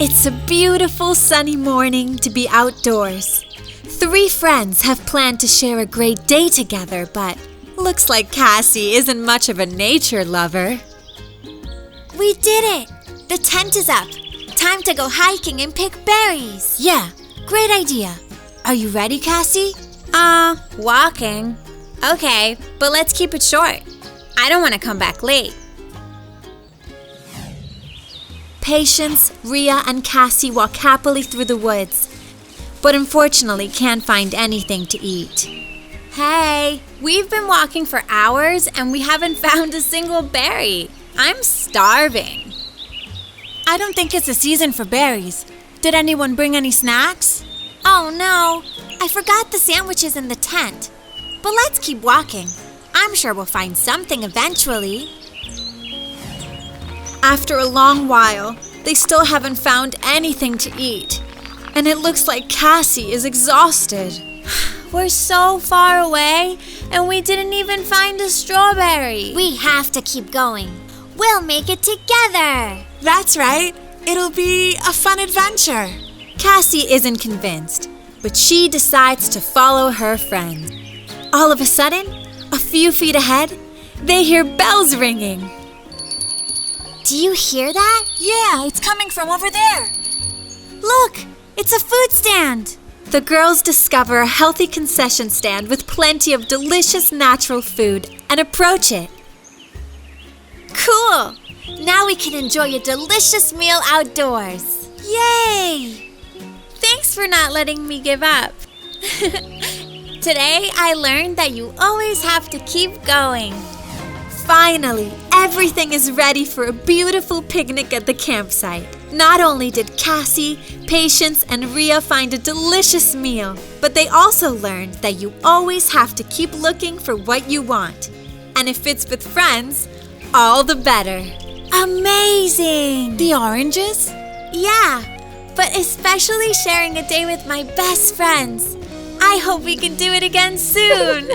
It's a beautiful sunny morning to be outdoors. 3 friends have planned to share a great day together, but looks like Cassie isn't much of a nature lover. We did it! The tent is up. Time to go hiking and pick berries. Yeah, great idea. Are you ready, Cassie? Walking. Okay, but let's keep it short. I don't want to come back late. Patience, Riya, and Cassie walk happily through the woods, but unfortunately can't find anything to eat. Hey, we've been walking for hours and we haven't found a single berry. I'm starving. I don't think it's the season for berries. Did anyone bring any snacks? Oh no, I forgot the sandwiches in the tent. But let's keep walking. I'm sure we'll find something eventually. After a long while, they still haven't found anything to eat. And it looks like Cassie is exhausted. We're so far away and we didn't even find a strawberry. We have to keep going. We'll make it together. That's right. It'll be a fun adventure. Cassie isn't convinced, but she decides to follow her friend. All of a sudden, a few feet ahead, they hear bells ringing. Do you hear that? Yeah, it's coming from over there. Look, it's a food stand. The girls discover a healthy concession stand with plenty of delicious natural food and approach it. Cool! Now we can enjoy a delicious meal outdoors. Yay! Thanks for not letting me give up. Today I learned that you always have to keep going. Finally, everything is ready for a beautiful picnic at the campsite. Not only did Cassie, Patience, and Riya find a delicious meal, but they also learned that you always have to keep looking for what you want. And if it's with friends, all the better. Amazing! The oranges? Yeah, but especially sharing a day with my best friends. I hope we can do it again soon.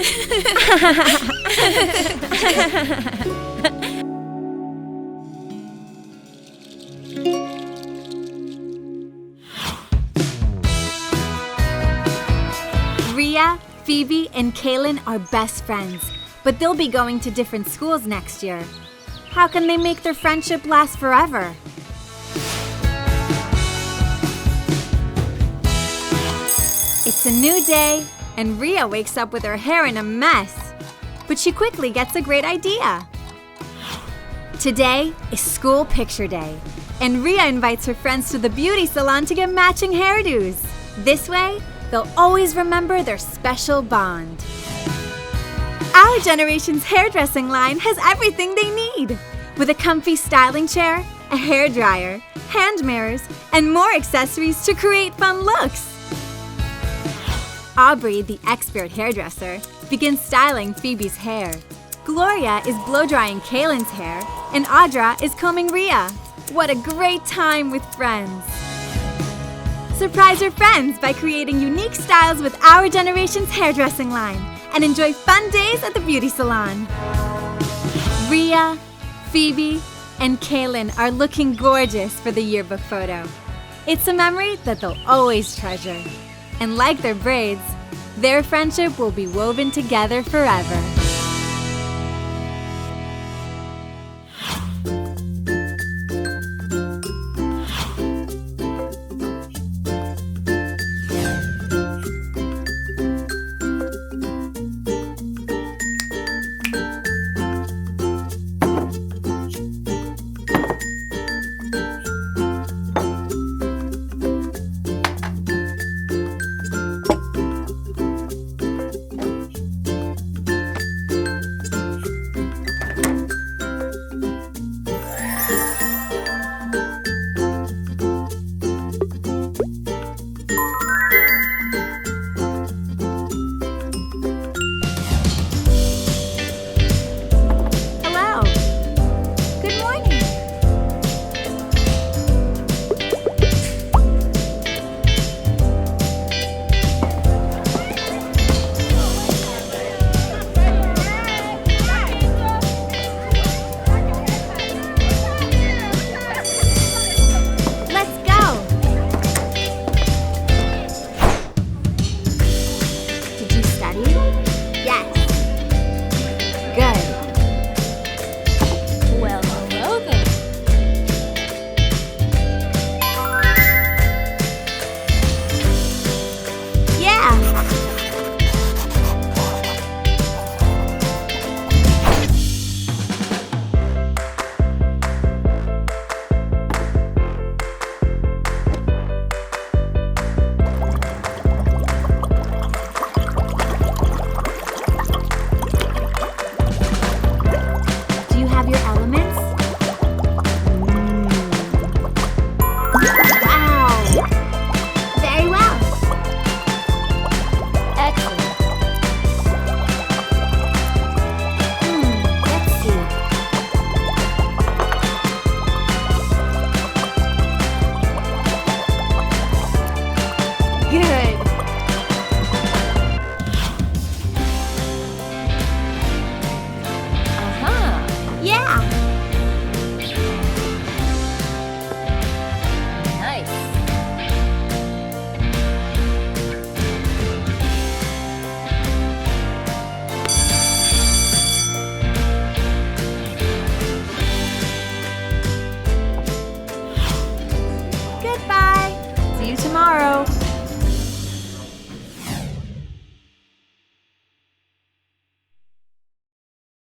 Riya, Phoebe, and Kaylin are best friends, but they'll be going to different schools next year. How can they make their friendship last forever? It's a new day, and Riya wakes up with her hair in a mess. But she quickly gets a great idea. Today is school picture day, and Riya invites her friends to the beauty salon to get matching hairdos. This way, they'll always remember their special bond. Our generation's hairdressing line has everything they need, with a comfy styling chair, a hairdryer, hand mirrors, and more accessories to create fun looks. Aubrey, the expert hairdresser, begins styling Phoebe's hair. Gloria is blow-drying Kaylin's hair, and Audra is combing Riya. What a great time with friends! Surprise your friends by creating unique styles with our generation's hairdressing line, and enjoy fun days at the beauty salon. Riya, Phoebe, and Kaylin are looking gorgeous for the yearbook photo. It's a memory that they'll always treasure. And like their braids, their friendship will be woven together forever. tomorrow.